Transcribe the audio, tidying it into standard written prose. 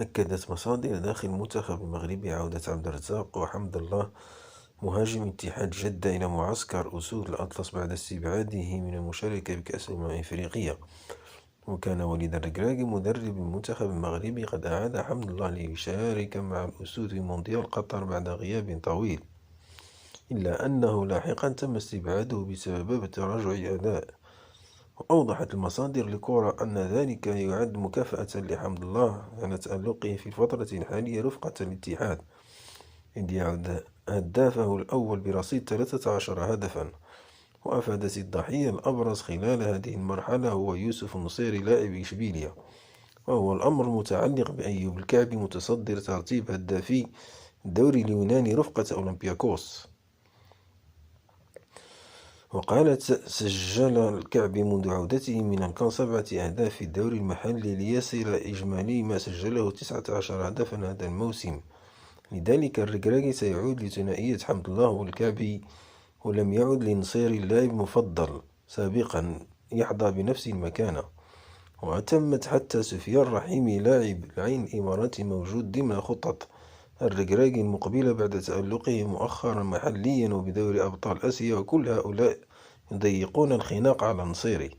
أكدت مصادر داخل المنتخب المغربي عودة عبد الرزاق وحمد الله مهاجم اتحاد جدة إلى معسكر أسود الأطلس بعد استبعاده من المشاركة بكأس إفريقيا. وكان وليد الركراكي مدرب المنتخب المغربي قد أعاد حمد الله ليشارك مع الأسود في مونديال قطر بعد غياب طويل، إلا أنه لاحقا تم استبعاده بسبب تراجع أداء. وأوضحت المصادر لكورة أن ذلك يعد مكافأة لحمد الله على تألقه في الفترة الحالية رفقة الاتحاد، إذ يعد هدافه الأول برصيد 13 هدفا. وأفادت الضحية الأبرز خلال هذه المرحلة هو يوسف النصيري لاعب إشبيلية، وهو الأمر المتعلق بأيوب الكعبي متصدر ترتيب هدافي الدوري اليوناني رفقة أولمبياكوس. وقالت سجل الكعبي منذ عودته من الكان 7 أهداف في الدوري المحلي ليصل إجمالي ما سجله 19 هدفا هذا الموسم. لذلك الركراكي سيعود لثنائية حمد الله والكعبي، ولم يعد لنصيري اللاعب المفضل سابقا يحظى بنفس المكانة. وتمت حتى سفيان رحيمي لاعب العين الإماراتي موجود ضمن خطط الركراكي المقبلة بعد تألقه مؤخرا محليا وبدوري أبطال آسيا، وكل هؤلاء يضيقون الخناق على نصيري.